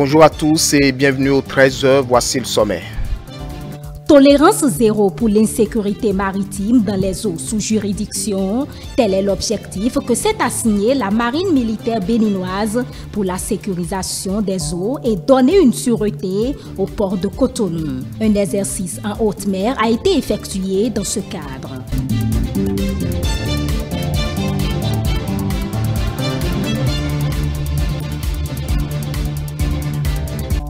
Bonjour à tous et bienvenue au 13h, voici le sommaire. Tolérance zéro pour l'insécurité maritime dans les eaux sous juridiction, tel est l'objectif que s'est assigné la marine militaire béninoise pour la sécurisation des eaux et donner une sûreté au port de Cotonou. Un exercice en haute mer a été effectué dans ce cadre.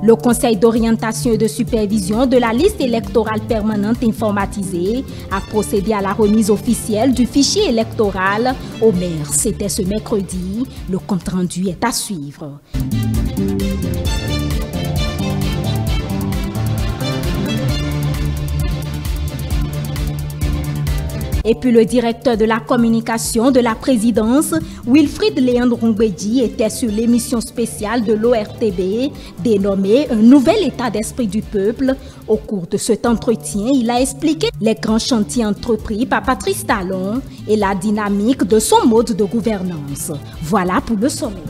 Le Conseil d'orientation et de supervision de la liste électorale permanente informatisée a procédé à la remise officielle du fichier électoral aux maires. C'était ce mercredi. Le compte-rendu est à suivre. Et puis le directeur de la communication de la présidence, Wilfried Léandre Ngwedi, était sur l'émission spéciale de l'ORTB dénommée « Un nouvel état d'esprit du peuple ». Au cours de cet entretien, il a expliqué les grands chantiers entrepris par Patrice Talon et la dynamique de son mode de gouvernance. Voilà pour le sommet.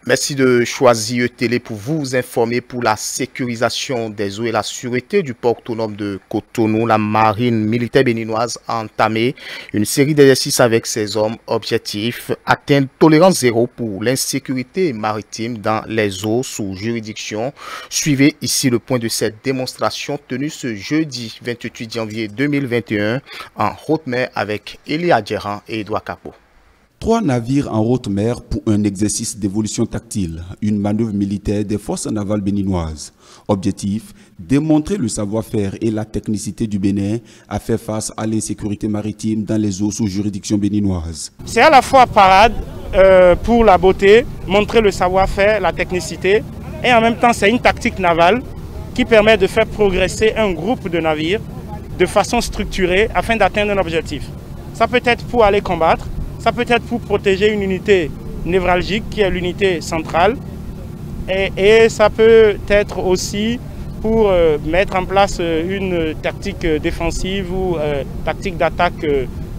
Merci de choisir ETélé pour vous informer pour la sécurisation des eaux et la sûreté du port autonome de Cotonou. La marine militaire béninoise a entamé une série d'exercices avec ses hommes. Objectif, atteindre tolérance zéro pour l'insécurité maritime dans les eaux sous juridiction. Suivez ici le point de cette démonstration tenue ce jeudi 28 janvier 2021 en haute mer avec Elia Djeran et Edouard Capot. 3 navires en haute mer pour un exercice d'évolution tactile, une manœuvre militaire des forces navales béninoises. Objectif, démontrer le savoir-faire et la technicité du Bénin à faire face à l'insécurité maritime dans les eaux sous juridiction béninoise. C'est à la fois parade pour la beauté, montrer le savoir-faire, la technicité, et en même temps c'est une tactique navale qui permet de faire progresser un groupe de navires de façon structurée afin d'atteindre un objectif. Ça peut être pour aller combattre, ça peut être pour protéger une unité névralgique qui est l'unité centrale et ça peut être aussi pour mettre en place une tactique défensive ou tactique d'attaque,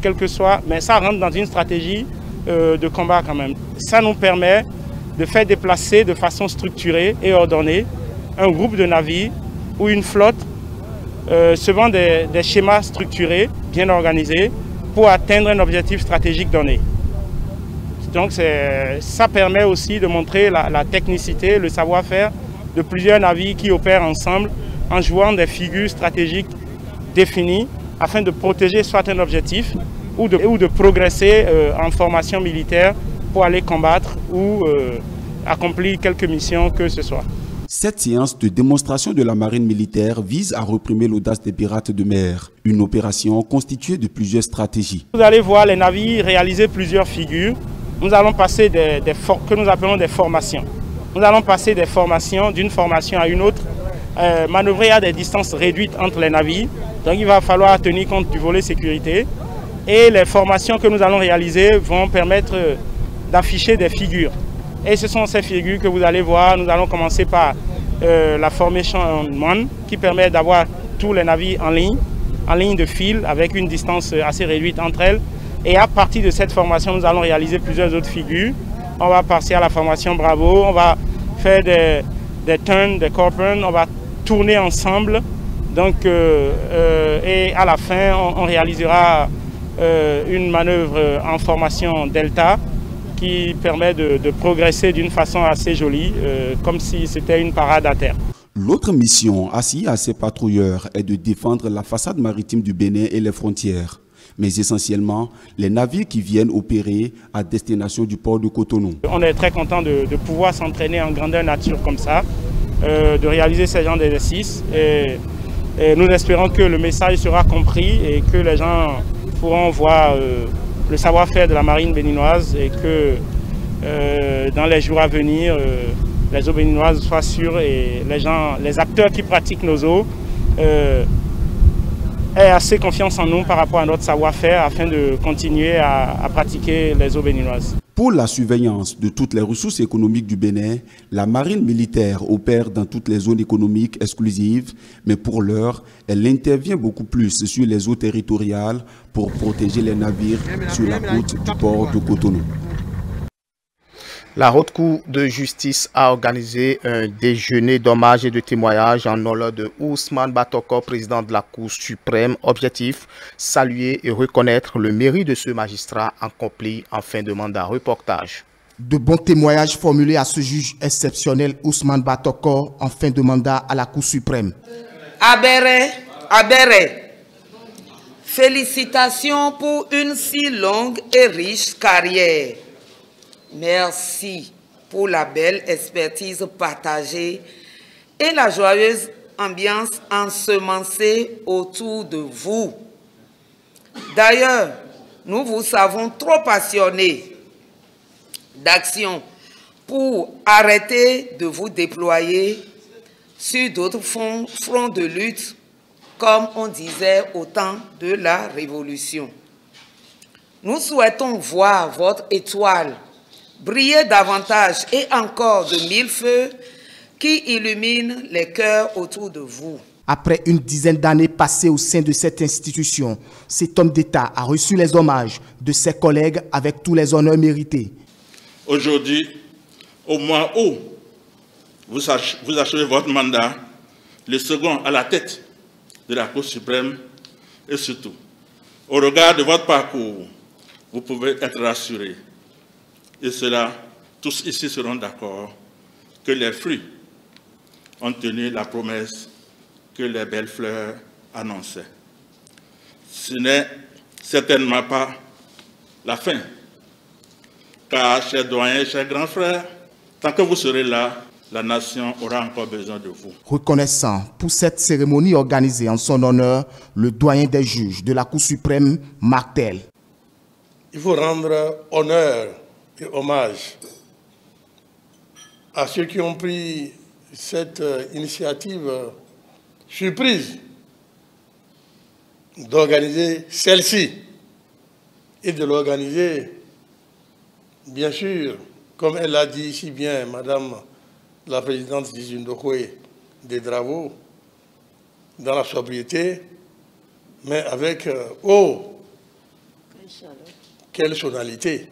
quelle que soit, mais ça rentre dans une stratégie de combat quand même. Ça nous permet de faire déplacer de façon structurée et ordonnée un groupe de navires ou une flotte selon des schémas structurés, bien organisés, pour atteindre un objectif stratégique donné. Donc ça permet aussi de montrer la technicité, le savoir-faire de plusieurs navires qui opèrent ensemble en jouant des figures stratégiques définies afin de protéger soit un objectif ou de progresser en formation militaire pour aller combattre ou accomplir quelques missions que ce soit. Cette séance de démonstration de la marine militaire vise à réprimer l'audace des pirates de mer, une opération constituée de plusieurs stratégies. Vous allez voir les navires réaliser plusieurs figures. Nous allons passer que nous appelons des formations. Nous allons passer des formations d'une formation à une autre, manœuvrer à des distances réduites entre les navires. Donc il va falloir tenir compte du volet sécurité. Et les formations que nous allons réaliser vont permettre d'afficher des figures. Et ce sont ces figures que vous allez voir. Nous allons commencer par la formation one qui permet d'avoir tous les navires en ligne de fil avec une distance assez réduite entre elles. Et à partir de cette formation, nous allons réaliser plusieurs autres figures. On va passer à la formation Bravo, on va faire des turns, des corporals, on va tourner ensemble. Donc, et à la fin, on réalisera une manœuvre en formation Delta qui permet de progresser d'une façon assez jolie, comme si c'était une parade à terre. L'autre mission assignée à ces patrouilleurs est de défendre la façade maritime du Bénin et les frontières, mais essentiellement les navires qui viennent opérer à destination du port de Cotonou. On est très content de pouvoir s'entraîner en grandeur nature comme ça, de réaliser ce genre d'exercice. Et nous espérons que le message sera compris et que les gens pourront voir le savoir-faire de la marine béninoise et que dans les jours à venir, les eaux béninoises soient sûres et les acteurs qui pratiquent nos eaux ait assez confiance en nous par rapport à notre savoir-faire afin de continuer à pratiquer les eaux béninoises. Pour la surveillance de toutes les ressources économiques du Bénin, la marine militaire opère dans toutes les zones économiques exclusives, mais pour l'heure, elle intervient beaucoup plus sur les eaux territoriales pour protéger les navires sur la côte du port de Cotonou. La Haute Cour de justice a organisé un déjeuner d'hommage et de témoignage en l'honneur de Ousmane Batoko, président de la Cour suprême. Objectif, saluer et reconnaître le mérite de ce magistrat accompli en fin de mandat. Reportage. De bons témoignages formulés à ce juge exceptionnel Ousmane Batoko en fin de mandat à la Cour suprême. Abéré, félicitations pour une si longue et riche carrière. Merci pour la belle expertise partagée et la joyeuse ambiance ensemencée autour de vous. D'ailleurs, nous vous savons trop passionnés d'action pour arrêter de vous déployer sur d'autres fronts de lutte, comme on disait au temps de la Révolution. Nous souhaitons voir votre étoile briller davantage et encore de mille feux qui illuminent les cœurs autour de vous. Après une dizaine d'années passées au sein de cette institution, cet homme d'État a reçu les hommages de ses collègues avec tous les honneurs mérités. Aujourd'hui, au moment où vous achevez votre mandat, le second à la tête de la Cour suprême, et surtout, au regard de votre parcours, vous pouvez être rassurés. Et cela, tous ici seront d'accord que les fruits ont tenu la promesse que les belles fleurs annonçaient. Ce n'est certainement pas la fin, car, chers doyens, chers grands frères, tant que vous serez là, la nation aura encore besoin de vous. Reconnaissant pour cette cérémonie organisée en son honneur, le doyen des juges de la Cour suprême, Martel. Il faut rendre honneur et hommage à ceux qui ont pris cette initiative surprise d'organiser celle-ci et de l'organiser, bien sûr, comme elle l'a dit si bien, Madame la Présidente Dizundokwe des Travaux, dans la sobriété, mais avec, quelle sonalité.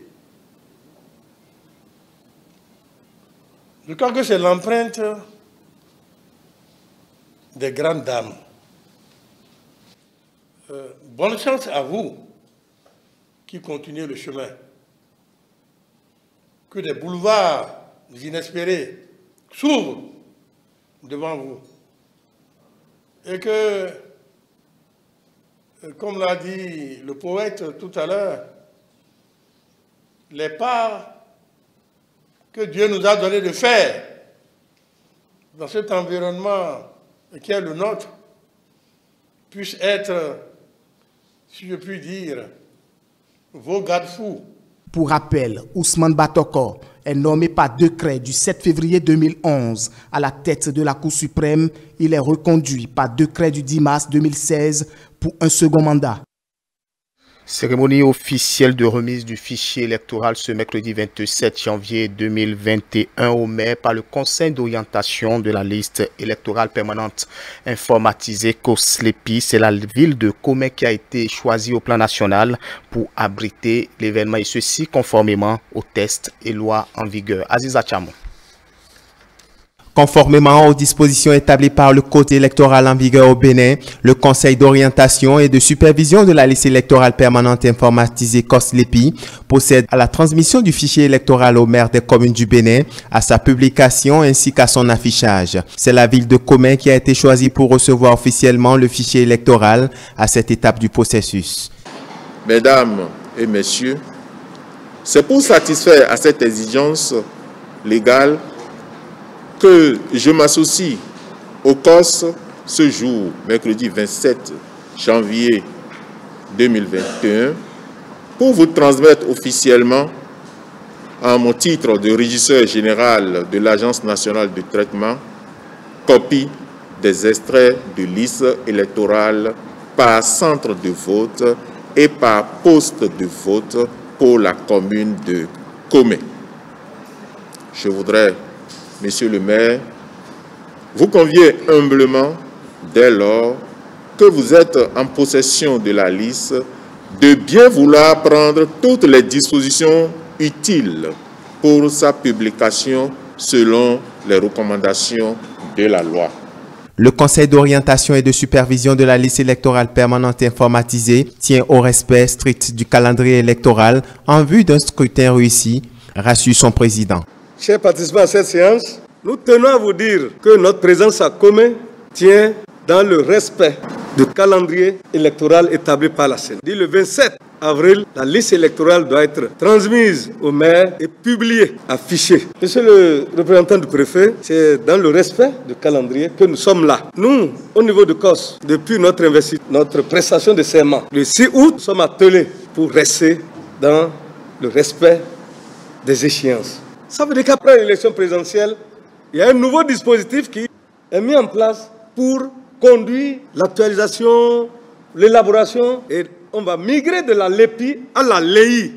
Je crois que c'est l'empreinte des grandes dames. Bonne chance à vous qui continuez le chemin. Que des boulevards inespérés s'ouvrent devant vous. Et que, comme l'a dit le poète tout à l'heure, les parts que Dieu nous a donné de faire dans cet environnement qui est le nôtre puissent être, si je puis dire, vos garde-fous. Pour rappel, Ousmane Batoko est nommé par décret du 7 février 2011 à la tête de la Cour suprême. Il est reconduit par décret du 10 mars 2016 pour un second mandat. Cérémonie officielle de remise du fichier électoral ce mercredi 27 janvier 2021 au maire par le Conseil d'orientation de la liste électorale permanente informatisée COSLEPI. C'est la ville de Comé qui a été choisie au plan national pour abriter l'événement et ceci conformément aux tests et lois en vigueur. Aziza Chamou. Conformément aux dispositions établies par le Code électoral en vigueur au Bénin, le Conseil d'orientation et de supervision de la liste électorale permanente informatisée COSLEPI procède à la transmission du fichier électoral aux maires des communes du Bénin, à sa publication ainsi qu'à son affichage. C'est la ville de Comé qui a été choisie pour recevoir officiellement le fichier électoral à cette étape du processus. Mesdames et messieurs, c'est pour satisfaire à cette exigence légale que je m'associe au COS ce jour, mercredi 27 janvier 2021, pour vous transmettre officiellement, en mon titre de régisseur général de l'Agence nationale de traitement, copie des extraits de liste électorale par centre de vote et par poste de vote pour la commune de Komé. Je voudrais, Monsieur le maire, vous convier humblement, dès lors que vous êtes en possession de la liste, de bien vouloir prendre toutes les dispositions utiles pour sa publication selon les recommandations de la loi. Le Conseil d'orientation et de supervision de la liste électorale permanente informatisée tient au respect strict du calendrier électoral en vue d'un scrutin réussi, rassure son président. Chers participants à cette séance, nous tenons à vous dire que notre présence à Komé tient dans le respect du calendrier électoral établi par la CENI. Le 27 avril, la liste électorale doit être transmise au maire et publiée, affichée. Monsieur le représentant du préfet, c'est dans le respect du calendrier que nous sommes là. Nous, au niveau de COS, depuis notre investiture, notre prestation de serment, le 6 août, nous sommes attelés pour rester dans le respect des échéances. Ça veut dire qu'après l'élection présidentielle, il y a un nouveau dispositif qui est mis en place pour conduire l'actualisation, l'élaboration, et on va migrer de la LEPI à la LEI,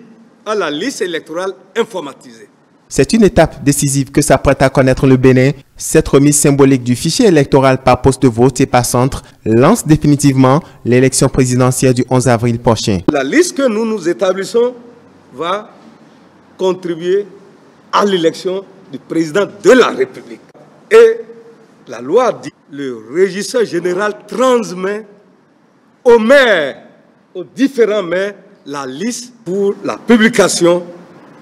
à la liste électorale informatisée. C'est une étape décisive que s'apprête à connaître le Bénin. Cette remise symbolique du fichier électoral par poste de vote et par centre lance définitivement l'élection présidentielle du 11 avril prochain. La liste que nous établissons va contribuer à l'élection du président de la République. Et la loi dit, le régisseur général transmet aux maires, aux différents maires, la liste pour la publication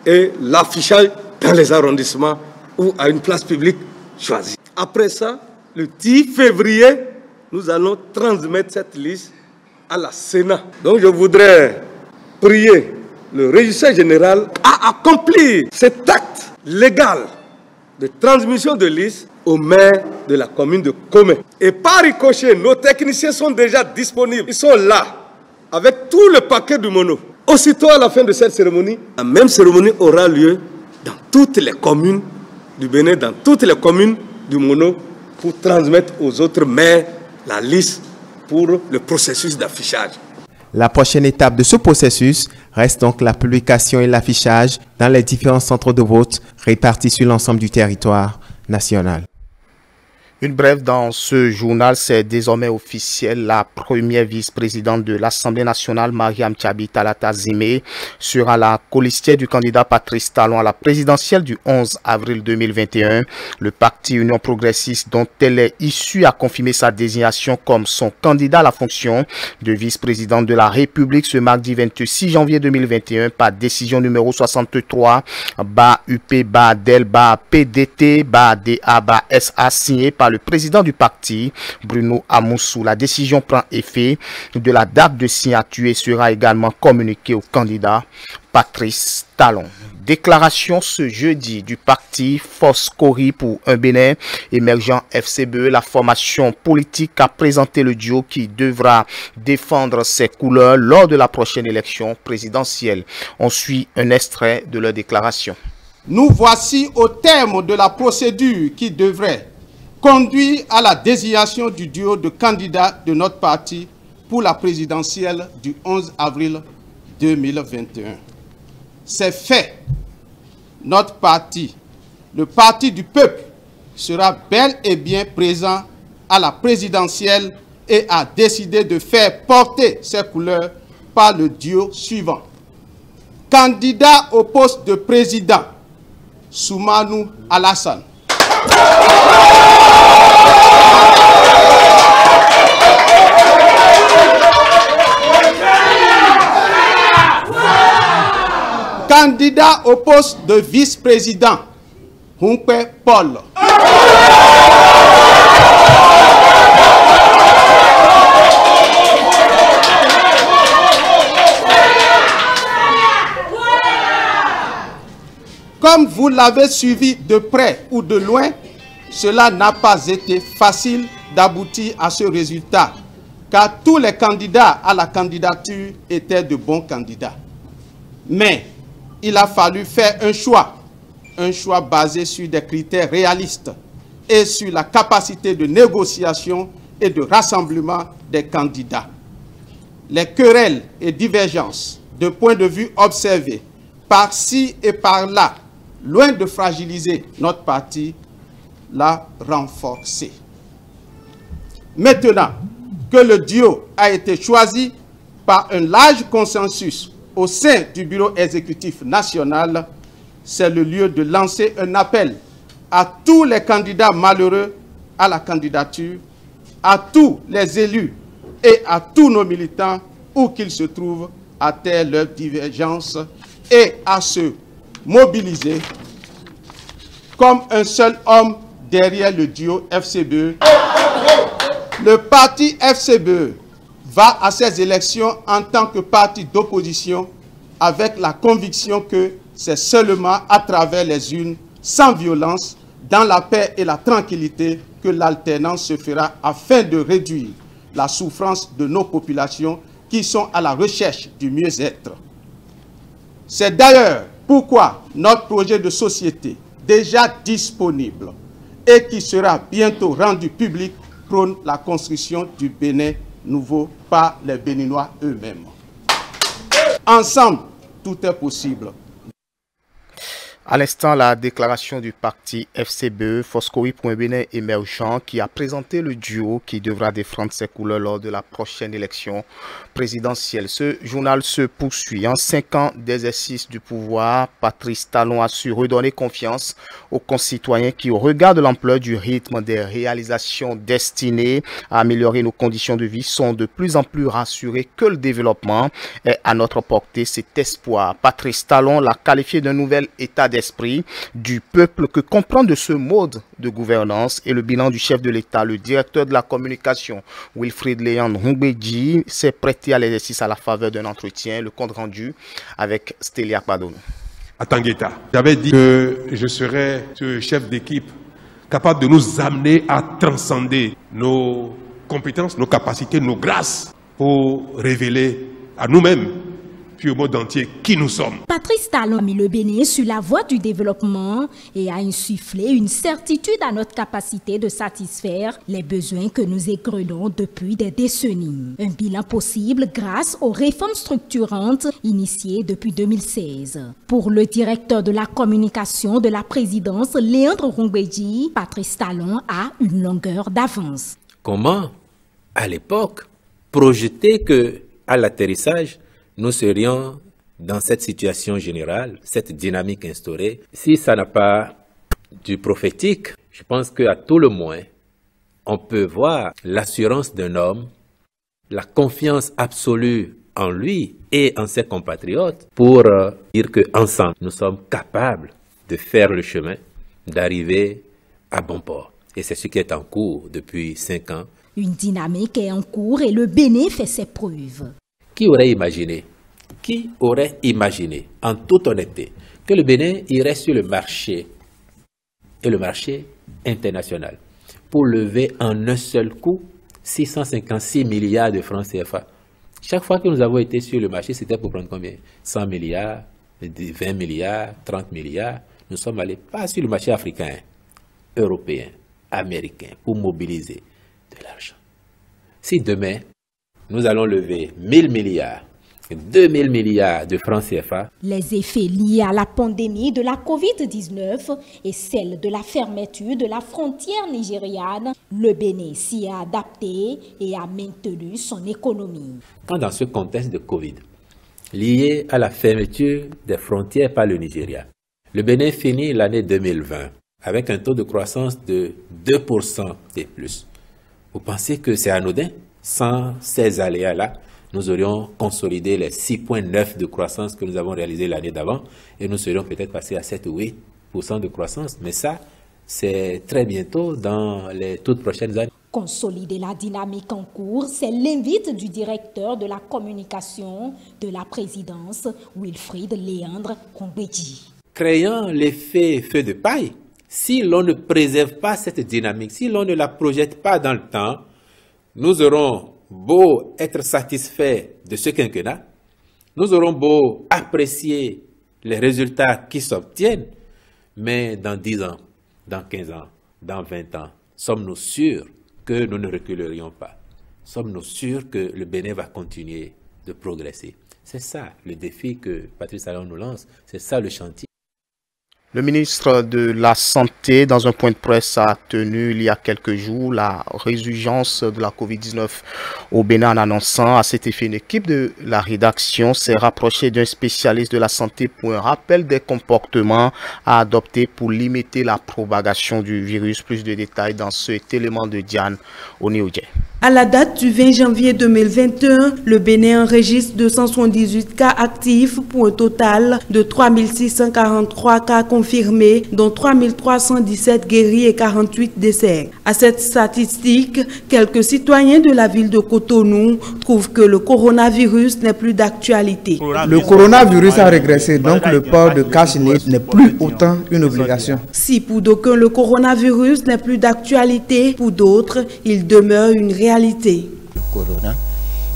et l'affichage dans les arrondissements ou à une place publique choisie. Après ça, le 10 février, nous allons transmettre cette liste à la Sénat. Donc je voudrais prier le régisseur général à accomplir cet acte légal de transmission de liste au maire de la commune de Komé. Et par ricochet, nos techniciens sont déjà disponibles. Ils sont là, avec tout le paquet du mono. Aussitôt à la fin de cette cérémonie, la même cérémonie aura lieu dans toutes les communes du Bénin, dans toutes les communes du mono, pour transmettre aux autres maires la liste pour le processus d'affichage. La prochaine étape de ce processus reste donc la publication et l'affichage dans les différents centres de vote répartis sur l'ensemble du territoire national. Une brève dans ce journal, c'est désormais officiel. La première vice-présidente de l'Assemblée nationale, Mariam Tchabi Talata Zimé, sera la colistière du candidat Patrice Talon à la présidentielle du 11 avril 2021. Le parti Union progressiste dont elle est issue a confirmé sa désignation comme son candidat à la fonction de vice-présidente de la République ce mardi 26 janvier 2021 par décision numéro 63/UP/DEL/PDT/DA/SA signée par le président du parti, Bruno Amoussou. La décision prend effet de la date de signature et sera également communiquée au candidat Patrice Talon. Déclaration ce jeudi du parti Force Cori pour un Bénin émergent FCBE. La formation politique a présenté le duo qui devra défendre ses couleurs lors de la prochaine élection présidentielle. On suit un extrait de leur déclaration. Nous voici au terme de la procédure qui devrait conduire à la désignation du duo de candidats de notre parti pour la présidentielle du 11 avril 2021. C'est fait. Notre parti, le parti du peuple, sera bel et bien présent à la présidentielle et a décidé de faire porter ses couleurs par le duo suivant. Candidat au poste de président, Soumanou Alassane. Candidat au poste de vice-président, Humpe Paul. Comme vous l'avez suivi de près ou de loin, cela n'a pas été facile d'aboutir à ce résultat, car tous les candidats à la candidature étaient de bons candidats. Mais il a fallu faire un choix basé sur des critères réalistes et sur la capacité de négociation et de rassemblement des candidats. les querelles et divergences de points de vue observés par-ci et par-là, loin de fragiliser notre parti, l'a renforcé. Maintenant que le duo a été choisi par un large consensus au sein du bureau exécutif national, c'est le lieu de lancer un appel à tous les candidats malheureux à la candidature, à tous les élus et à tous nos militants, où qu'ils se trouvent, à taire leurs divergences et à se mobiliser comme un seul homme derrière le duo FCBE. Le parti FCBE va à ces élections en tant que parti d'opposition avec la conviction que c'est seulement à travers les urnes, sans violence, dans la paix et la tranquillité, que l'alternance se fera afin de réduire la souffrance de nos populations qui sont à la recherche du mieux-être. C'est d'ailleurs pourquoi notre projet de société, déjà disponible et qui sera bientôt rendu public, prône la construction du Bénin nouveau par les Béninois eux-mêmes. Ensemble, tout est possible. À l'instant, la déclaration du parti FCBE, Foscori pour un Bénin émergent, qui a présenté le duo qui devra défendre ses couleurs lors de la prochaine élection présidentielle. Ce journal se poursuit. En 5 ans d'exercice du pouvoir, Patrice Talon a su redonner confiance aux concitoyens qui, au regard de l'ampleur du rythme des réalisations destinées à améliorer nos conditions de vie, sont de plus en plus rassurés que le développement est à notre portée. Cet espoir, Patrice Talon l'a qualifié d'un nouvel état d'esprit du peuple que comprend de ce mode de gouvernance. Et le bilan du chef de l'État, le directeur de la communication, Wilfried Léon Ngbeji, s'est prêté à l'exercice à la faveur d'un entretien. Le compte rendu avec Stélia Padono. À Tangueta, j'avais dit que je serais ce chef d'équipe capable de nous amener à transcender nos compétences, nos capacités, nos grâces pour révéler à nous-mêmes puis au monde entier qui nous sommes. Patrice Talon a mis le Bénin sur la voie du développement et a insufflé une certitude à notre capacité de satisfaire les besoins que nous égrenons depuis des décennies. Un bilan possible grâce aux réformes structurantes initiées depuis 2016. Pour le directeur de la communication de la présidence, Léandre Ngbeji, Patrice Talon a une longueur d'avance. Comment, à l'époque, projeter que, à l'atterrissage, nous serions dans cette situation générale, cette dynamique instaurée? Si ça n'a pas du prophétique, je pense qu'à tout le moins, on peut voir l'assurance d'un homme, la confiance absolue en lui et en ses compatriotes pour dire qu'ensemble, nous sommes capables de faire le chemin, d'arriver à bon port. Et c'est ce qui est en cours depuis 5 ans. Une dynamique est en cours et le Bénin fait ses preuves. Qui aurait imaginé, en toute honnêteté, que le Bénin irait sur le marché, et le marché international, pour lever en un seul coup 656 milliards de francs CFA. Chaque fois que nous avons été sur le marché, c'était pour prendre combien? 100 milliards, 20 milliards, 30 milliards. Nous sommes allés pas sur le marché africain, européen, américain, pour mobiliser de l'argent. Si demain, nous allons lever 1000 milliards, 2000 milliards de francs CFA. Les effets liés à la pandémie de la Covid-19 et celle de la fermeture de la frontière nigériane, le Bénin s'y est adapté et a maintenu son économie. Quand dans ce contexte de Covid, lié à la fermeture des frontières par le Nigeria, le Bénin finit l'année 2020 avec un taux de croissance de 2% et plus. Vous pensez que c'est anodin? Sans ces aléas-là, nous aurions consolidé les 6,9% de croissance que nous avons réalisé l'année d'avant et nous serions peut-être passés à 7 ou 8% de croissance. Mais ça, c'est très bientôt dans les toutes prochaines années. Consolider la dynamique en cours, c'est l'invite du directeur de la communication de la présidence, Wilfried Léandre Ngbeji. Créant l'effet feu de paille, si l'on ne préserve pas cette dynamique, si l'on ne la projette pas dans le temps, nous aurons beau être satisfaits de ce quinquennat, nous aurons beau apprécier les résultats qui s'obtiennent, mais dans 10 ans, dans 15 ans, dans 20 ans, sommes-nous sûrs que nous ne reculerions pas? Sommes-nous sûrs que le Bénin va continuer de progresser. C'est ça le défi que Patrice Talon nous lance, c'est ça le chantier. Le ministre de la Santé, dans un point de presse, a tenu il y a quelques jours la résurgence de la COVID-19 au Bénin en annonçant à cet effet une équipe de la rédaction s'est rapprochée d'un spécialiste de la santé pour un rappel des comportements à adopter pour limiter la propagation du virus. Plus de détails dans cet élément de Diane Oniodje. À la date du 20 janvier 2021, le Bénin enregistre 278 cas actifs pour un total de 3643 cas confirmés, dont 3317 guéris et 48 décès. À cette statistique, quelques citoyens de la ville de Cotonou trouvent que le coronavirus n'est plus d'actualité. Le coronavirus a régressé, donc le port de cache-nez n'est plus autant une obligation. Si pour d'aucuns le coronavirus n'est plus d'actualité, pour d'autres, il demeure une réalité. Le corona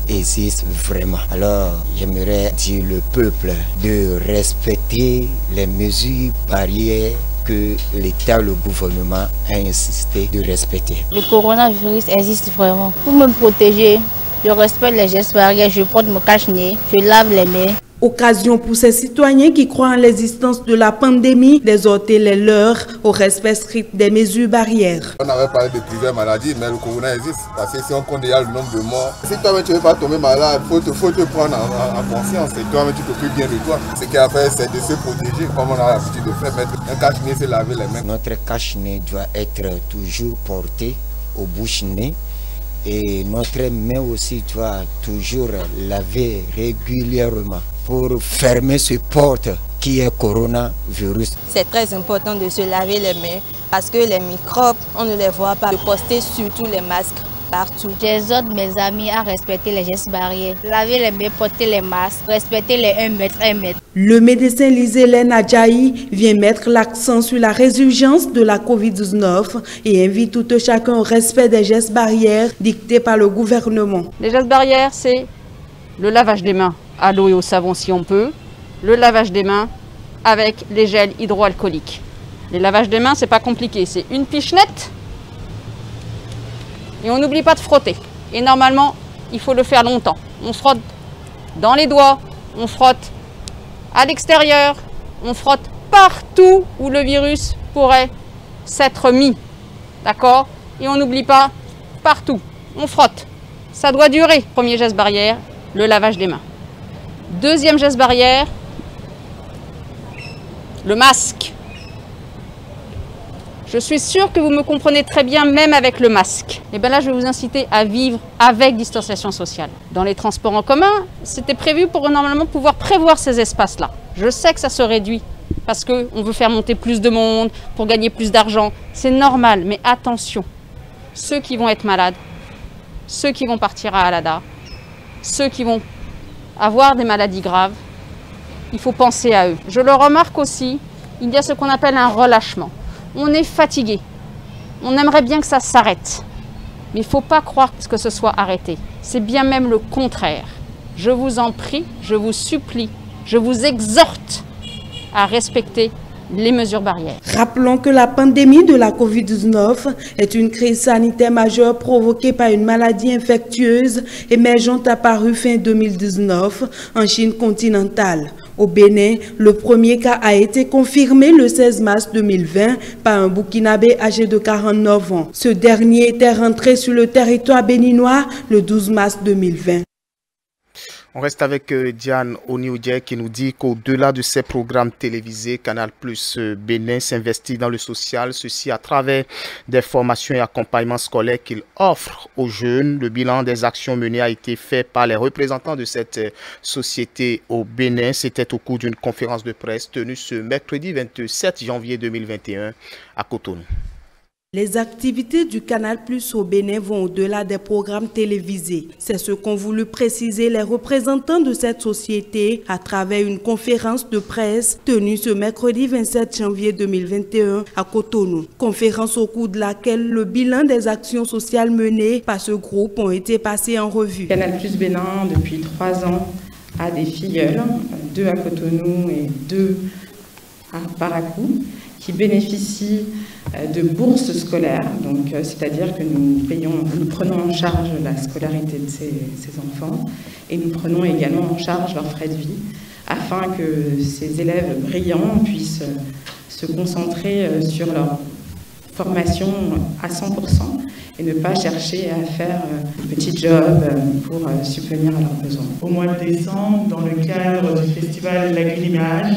existe vraiment. Alors, j'aimerais dire au peuple de respecter les mesures barrières que l'État, le gouvernement a insisté de respecter. Le coronavirus existe vraiment. Pour me protéger, je respecte les gestes barrières, je porte mon cache-nez, je lave les mains. Occasion pour ces citoyens qui croient en l'existence de la pandémie d'exhorter les leurs au respect strict des mesures barrières. On avait parlé de plusieurs maladies, mais le corona existe. Parce que si on compte déjà le nombre de morts, si toi-même tu ne veux pas tomber malade, il faut te prendre en conscience et toi-même tu t'occupes bien de toi. Ce qu'il y a à faire, c'est de se protéger comme on a l'habitude de faire. Mettre un cache-nez, c'est laver les mains. Notre cache-nez doit être toujours porté au bouche-nez. Et notre main aussi doit toujours laver régulièrement pour fermer ce porte qui est coronavirus. C'est très important de se laver les mains parce que les microbes, on ne les voit pas. De porter surtout les masques partout. J'exhorte mes amis à respecter les gestes barrières. Laver les mains, porter les masques, respecter les 1 mètre, 1 mètre. Le médecin Lise-Hélène Adjaï vient mettre l'accent sur la résurgence de la COVID-19 et invite tout un chacun au respect des gestes barrières dictés par le gouvernement. Les gestes barrières, c'est le lavage des mains à l'eau et au savon si on peut, le lavage des mains avec les gels hydroalcooliques. Les lavages des mains, c'est pas compliqué, c'est une pichenette et on n'oublie pas de frotter. Et normalement, il faut le faire longtemps. On frotte dans les doigts, on frotte à l'extérieur, on frotte partout où le virus pourrait s'être mis. D'accord? Et on n'oublie pas partout. On frotte. Ça doit durer. Premier geste barrière, le lavage des mains. Deuxième geste barrière, le masque. Je suis sûre que vous me comprenez très bien, même avec le masque. Et bien là, je vais vous inciter à vivre avec distanciation sociale. Dans les transports en commun, c'était prévu pour normalement pouvoir prévoir ces espaces-là. Je sais que ça se réduit parce qu'on veut faire monter plus de monde pour gagner plus d'argent. C'est normal, mais attention. Ceux qui vont être malades, ceux qui vont partir à Alada, ceux qui vont avoir des maladies graves, il faut penser à eux. Je le remarque aussi, il y a ce qu'on appelle un relâchement. On est fatigué, on aimerait bien que ça s'arrête, mais il ne faut pas croire que ce soit arrêté. C'est bien même le contraire. Je vous en prie, je vous supplie, je vous exhorte à respecter les mesures barrières. Rappelons que la pandémie de la COVID-19 est une crise sanitaire majeure provoquée par une maladie infectieuse émergente apparue fin 2019 en Chine continentale. Au Bénin, le premier cas a été confirmé le 16 mars 2020 par un Burkinabé âgé de 49 ans. Ce dernier était rentré sur le territoire béninois le 12 mars 2020. On reste avec Diane Oniodje qui nous dit qu'au-delà de ces programmes télévisés, Canal+ Bénin s'investit dans le social, ceci à travers des formations et accompagnements scolaires qu'il offre aux jeunes. Le bilan des actions menées a été fait par les représentants de cette société au Bénin. C'était au cours d'une conférence de presse tenue ce mercredi 27 janvier 2021 à Cotonou. Les activités du Canal+ au Bénin vont au-delà des programmes télévisés. C'est ce qu'ont voulu préciser les représentants de cette société à travers une conférence de presse tenue ce mercredi 27 janvier 2021 à Cotonou. Conférence au cours de laquelle le bilan des actions sociales menées par ce groupe ont été passées en revue. Canal+ Bénin, depuis 3 ans, a des filleuls, 2 à Cotonou et 2 à Parakou, qui bénéficient de bourses scolaires, donc c'est-à-dire que nous prenons en charge la scolarité de ces enfants et nous prenons également en charge leurs frais de vie afin que ces élèves brillants puissent se concentrer sur leur formation à 100% et ne pas chercher à faire un petit job pour subvenir à leurs besoins. Au mois de décembre, dans le cadre du festival Lagune Image,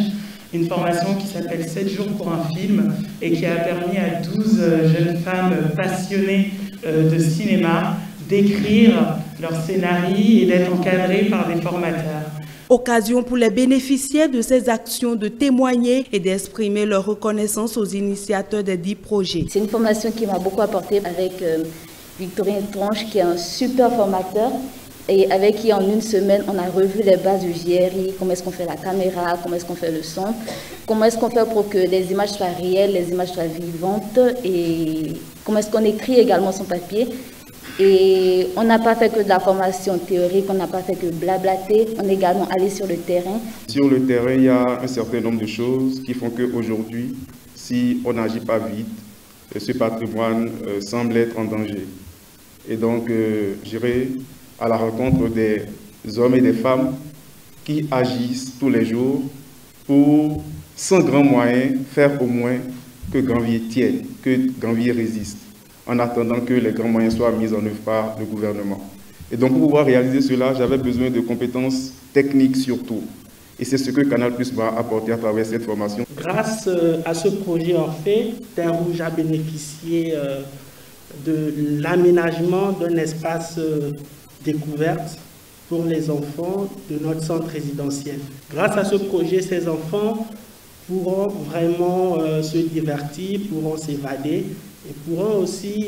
une formation qui s'appelle 7 jours pour un film et qui a permis à 12 jeunes femmes passionnées de cinéma d'écrire leur scénario et d'être encadrées par des formateurs. Occasion pour les bénéficiaires de ces actions de témoigner et d'exprimer leur reconnaissance aux initiateurs des 10 projets. C'est une formation qui m'a beaucoup apporté avec Victorien Tronche, qui est un super formateur et avec qui en une semaine on a revu les bases du JRI, comment est-ce qu'on fait la caméra, comment est-ce qu'on fait le son, comment est-ce qu'on fait pour que les images soient réelles, les images soient vivantes et comment est-ce qu'on écrit également son papier. Et on n'a pas fait que de la formation théorique, on n'a pas fait que blablater, on est également allé sur le terrain. Sur le terrain, il y a un certain nombre de choses qui font qu'aujourd'hui, si on n'agit pas vite, ce patrimoine semble être en danger. Et donc, j'irai à la rencontre des hommes et des femmes qui agissent tous les jours pour, sans grands moyens, faire au moins que Granville tienne, que Granville résiste, en attendant que les grands moyens soient mis en œuvre par le gouvernement. Et donc, pour pouvoir réaliser cela, j'avais besoin de compétences techniques surtout. Et c'est ce que Canal+ m'a apporté à travers cette formation. Grâce à ce projet, en fait, Terre Rouge a bénéficié de l'aménagement d'un espace découverte pour les enfants de notre centre résidentiel. Grâce à ce projet, ces enfants pourront vraiment se divertir, pourront s'évader et pourront aussi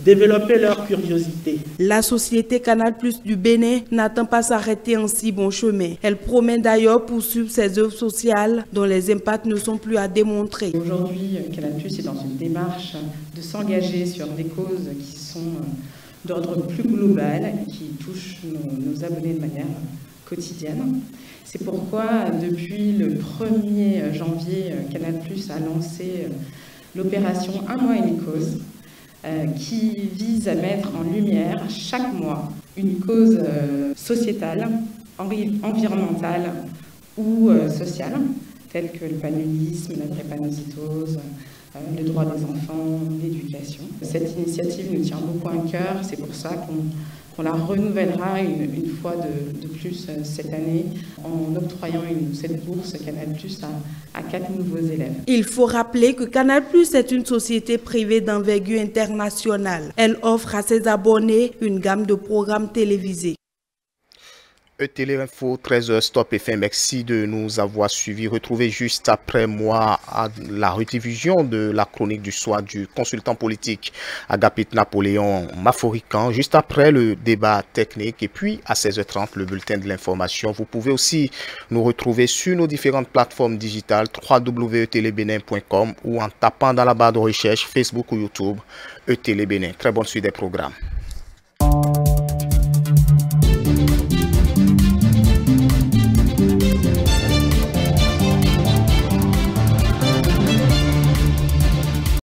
développer leur curiosité. La société Canal+ du Bénin n'attend pas s'arrêter en si bon chemin. Elle promet d'ailleurs poursuivre ses œuvres sociales dont les impacts ne sont plus à démontrer. Aujourd'hui, Canal+ est dans une démarche de s'engager sur des causes qui sont d'ordre plus global, qui touchent nos abonnés de manière quotidienne. C'est pourquoi, depuis le 1er janvier, Canal+ a lancé l'opération Un mois et une cause, qui vise à mettre en lumière chaque mois une cause sociétale, environnementale ou sociale, telle que le paludisme, la drépanocytose, les droits des enfants, l'éducation. Cette initiative nous tient beaucoup à cœur, c'est pour ça qu'on la renouvellera une fois de plus cette année en octroyant cette bourse Canal+ à 4 nouveaux élèves. Il faut rappeler que Canal+ est une société privée d'envergure internationale. Elle offre à ses abonnés une gamme de programmes télévisés. Téléinfo 13h Stop FM, merci de nous avoir suivis. Retrouvez juste après moi la rediffusion de la chronique du soir du consultant politique Agapit Napoléon Maforican, juste après le débat technique et puis à 16h30 le bulletin de l'information. Vous pouvez aussi nous retrouver sur nos différentes plateformes digitales www.etelebenin.com ou en tapant dans la barre de recherche Facebook ou YouTube ETélé Bénin. Très bonne suite des programmes.